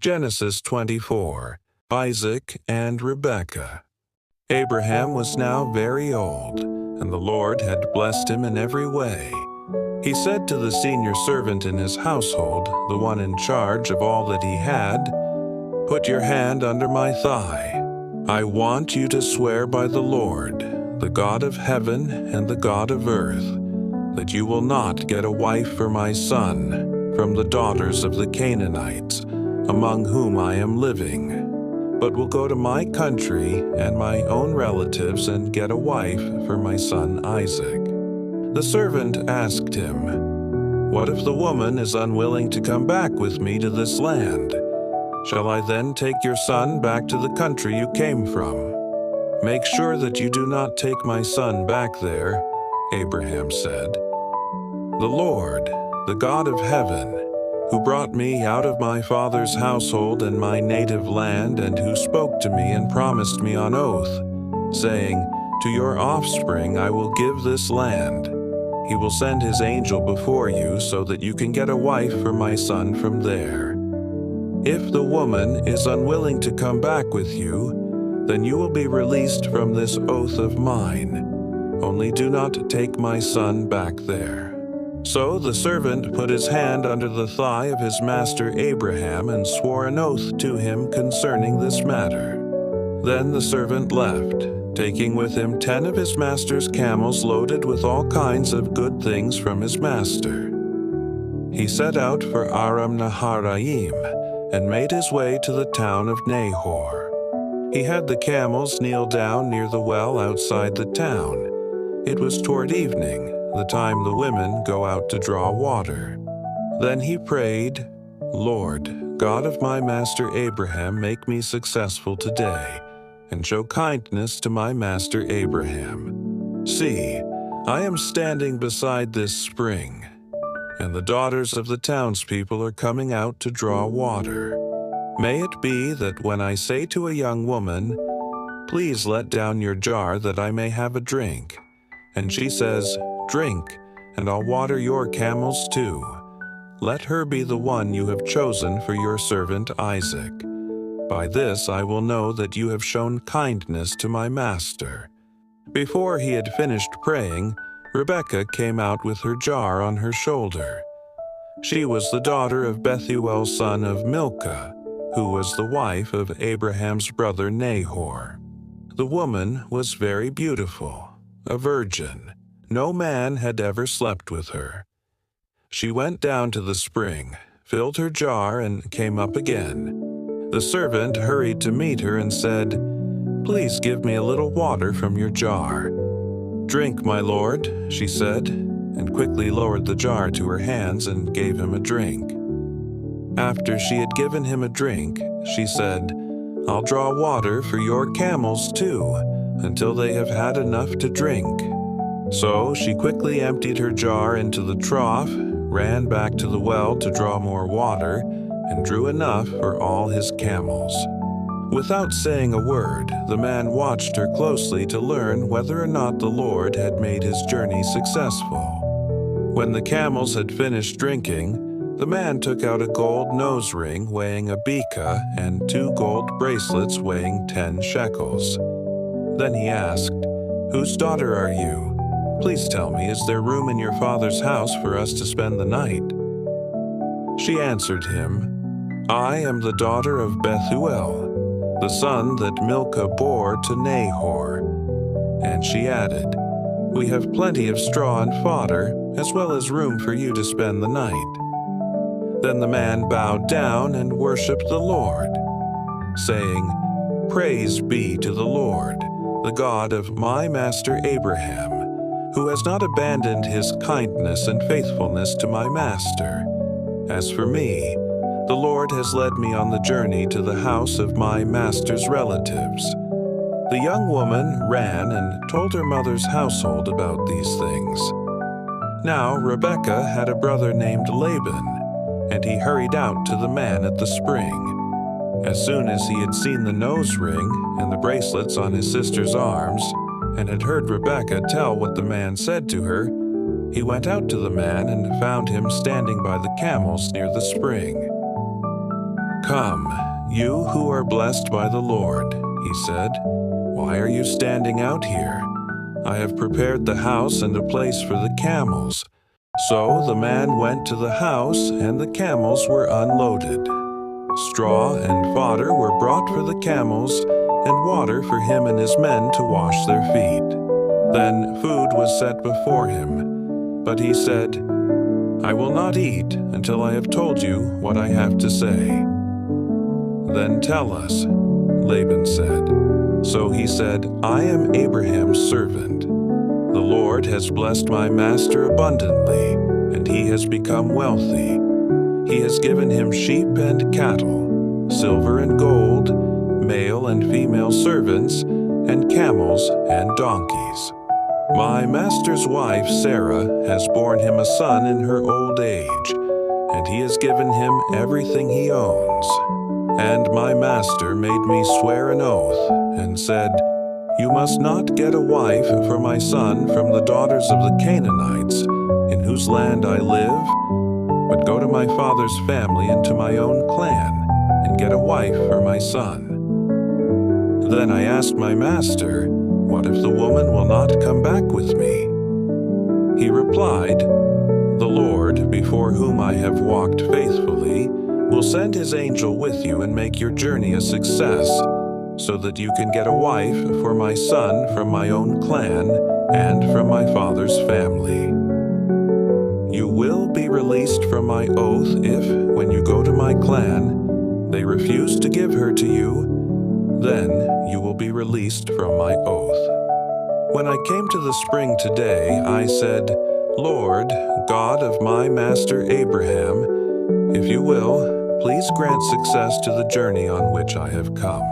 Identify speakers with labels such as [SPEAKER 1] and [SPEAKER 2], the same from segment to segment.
[SPEAKER 1] Genesis 24. Isaac and Rebekah. Abraham was now very old, and the Lord had blessed him in every way. He said to the senior servant in his household, the one in charge of all that he had, "Put your hand under my thigh. I want you to swear by the Lord, the God of heaven and the God of earth, that you will not get a wife for my son from the daughters of the Canaanites, among whom I am living, but will go to my country and my own relatives and get a wife for my son Isaac." The servant asked him, "What if the woman is unwilling to come back with me to this land? Shall I then take your son back to the country you came from?" "Make sure that you do not take my son back there," Abraham said. "The Lord, the God of heaven, who brought me out of my father's household and my native land, and who spoke to me and promised me on oath, saying, 'To your offspring I will give this land,' he will send his angel before you so that you can get a wife for my son from there. If the woman is unwilling to come back with you, then you will be released from this oath of mine. Only do not take my son back there." So the servant put his hand under the thigh of his master Abraham and swore an oath to him concerning this matter. Then the servant left, taking with him 10 of his master's camels loaded with all kinds of good things from his master. He set out for Aram Naharaim and made his way to the town of Nahor. He had the camels kneel down near the well outside the town. It was toward evening, the time the women go out to draw water. Then he prayed, "Lord, God of my master Abraham, make me successful today, and show kindness to my master Abraham. See, I am standing beside this spring, and the daughters of the townspeople are coming out to draw water. May it be that when I say to a young woman, 'Please let down your jar that I may have a drink,' and she says, 'Drink, and I'll water your camels too,' let her be the one you have chosen for your servant Isaac. By this I will know that you have shown kindness to my master." Before he had finished praying, Rebekah came out with her jar on her shoulder. She was the daughter of Bethuel son of Milcah, who was the wife of Abraham's brother Nahor. The woman was very beautiful, a virgin. No man had ever slept with her. She went down to the spring, filled her jar, and came up again. The servant hurried to meet her and said, "Please give me a little water from your jar." "Drink, my lord," she said, and quickly lowered the jar to her hands and gave him a drink. After she had given him a drink, she said, "I'll draw water for your camels too, until they have had enough to drink." So she quickly emptied her jar into the trough, ran back to the well to draw more water, and drew enough for all his camels. Without saying a word, the man watched her closely to learn whether or not the Lord had made his journey successful. When the camels had finished drinking, the man took out a gold nose ring weighing a beka and 2 gold bracelets weighing 10 shekels. Then he asked, "Whose daughter are you? Please tell me, is there room in your father's house for us to spend the night?" She answered him, "I am the daughter of Bethuel, the son that Milcah bore to Nahor." And she added, "We have plenty of straw and fodder, as well as room for you to spend the night." Then the man bowed down and worshipped the Lord, saying, "Praise be to the Lord, the God of my master Abraham, who has not abandoned his kindness and faithfulness to my master. As for me, the Lord has led me on the journey to the house of my master's relatives." The young woman ran and told her mother's household about these things. Now Rebekah had a brother named Laban, and he hurried out to the man at the spring. As soon as he had seen the nose ring and the bracelets on his sister's arms, and had heard Rebekah tell what the man said to her, he went out to the man and found him standing by the camels near the spring. "Come, you who are blessed by the Lord," he said. "Why are you standing out here? I have prepared the house and a place for the camels." So the man went to the house, and the camels were unloaded. Straw and fodder were brought for the camels, and water for him and his men to wash their feet. Then food was set before him, but he said, "I will not eat until I have told you what I have to say." "Then tell us," Laban said. So he said, "I am Abraham's servant. The Lord has blessed my master abundantly, and he has become wealthy. He has given him sheep and cattle, silver and gold, male and female servants, and camels and donkeys. My master's wife Sarah has borne him a son in her old age, and he has given him everything he owns. And my master made me swear an oath and said, 'You must not get a wife for my son from the daughters of the Canaanites, in whose land I live, but go to my father's family and to my own clan, and get a wife for my son.' Then I asked my master, 'What if the woman will not come back with me?' He replied, 'The Lord, before whom I have walked faithfully, will send his angel with you and make your journey a success, so that you can get a wife for my son from my own clan and from my father's family. You will be released from my oath if, when you go to my clan, they refuse to give her to you, then you will be released from my oath.' When I came to the spring today, I said, 'Lord, God of my master Abraham, if you will, please grant success to the journey on which I have come.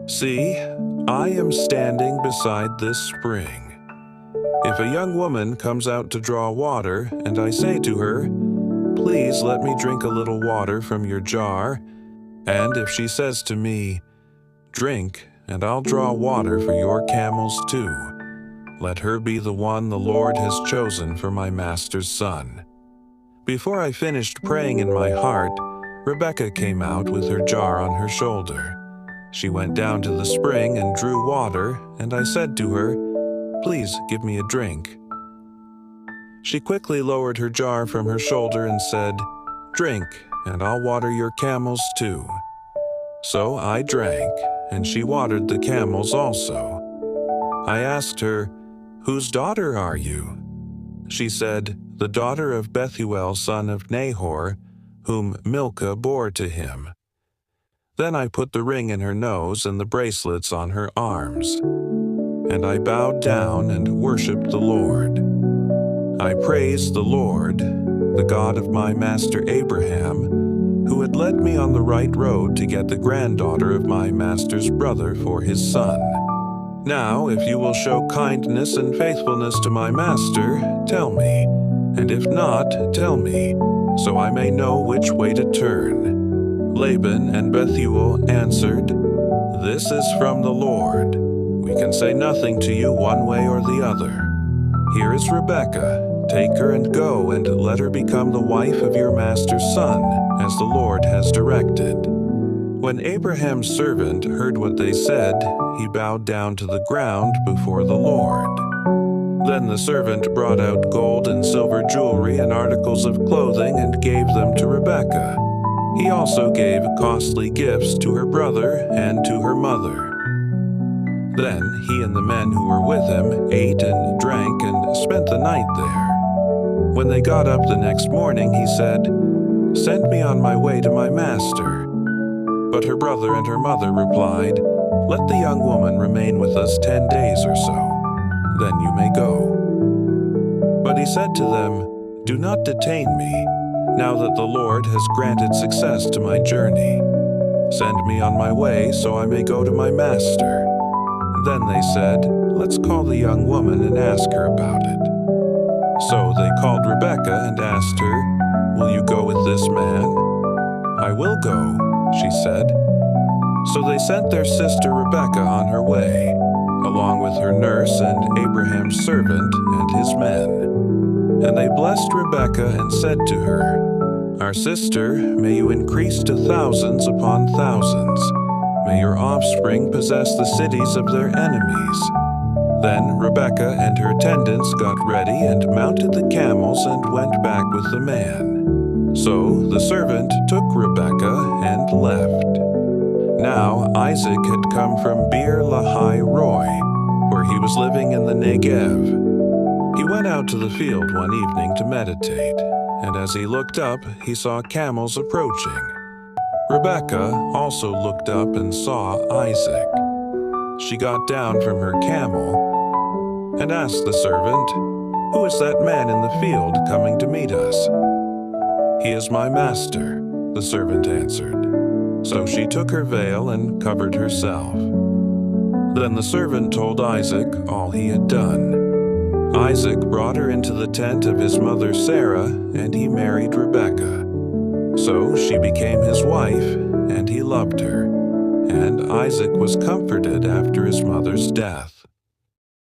[SPEAKER 1] See, I am standing beside this spring. If a young woman comes out to draw water, and I say to her, "Please let me drink a little water from your jar," and if she says to me, "Drink, and I'll draw water for your camels too," let her be the one the Lord has chosen for my master's son." Before I finished praying in my heart, Rebekah came out with her jar on her shoulder. She went down to the spring and drew water, and I said to her, "Please give me a drink." She quickly lowered her jar from her shoulder and said, "Drink, and I'll water your camels too." So I drank, and she watered the camels also. I asked her, "Whose daughter are you?" She said, "The daughter of Bethuel, son of Nahor, whom Milcah bore to him." Then I put the ring in her nose and the bracelets on her arms, and I bowed down and worshipped the Lord. I praised the Lord, the God of my master Abraham, who had led me on the right road to get the granddaughter of my master's brother for his son. Now, if you will show kindness and faithfulness to my master, tell me, and if not, tell me, so I may know which way to turn." Laban and Bethuel answered, "This is from the Lord. We can say nothing to you one way or the other. Here is Rebekah. Take her and go, and let her become the wife of your master's son, as the Lord has directed." When Abraham's servant heard what they said, he bowed down to the ground before the Lord. Then the servant brought out gold and silver jewelry and articles of clothing and gave them to Rebekah. He also gave costly gifts to her brother and to her mother. Then he and the men who were with him ate and drank and spent the night there. When they got up the next morning, he said, "Send me on my way to my master." But her brother and her mother replied, "Let the young woman remain with us 10 days or so. Then you may go." But he said to them, "Do not detain me, now that the Lord has granted success to my journey. Send me on my way so I may go to my master." Then they said, "Let's call the young woman and ask her about it." So they called Rebekah and asked her, "Will you go with this man?" "I will go," she said. So they sent their sister Rebekah on her way, along with her nurse and Abraham's servant and his men. And they blessed Rebekah and said to her, "Our sister, may you increase to thousands upon thousands. May your offspring possess the cities of their enemies." Then Rebekah and her attendants got ready and mounted the camels and went back with the man. So the servant took Rebekah and left. Now Isaac had come from Beer Lahai Roi, where he was living in the Negev. He went out to the field one evening to meditate, and as he looked up, he saw camels approaching. Rebekah also looked up and saw Isaac. She got down from her camel and asked the servant, "Who is that man in the field coming to meet us?" "He is my master," the servant answered. So she took her veil and covered herself. Then the servant told Isaac all he had done. Isaac brought her into the tent of his mother Sarah, and he married Rebekah. So she became his wife, and he loved her. And Isaac was comforted after his mother's death.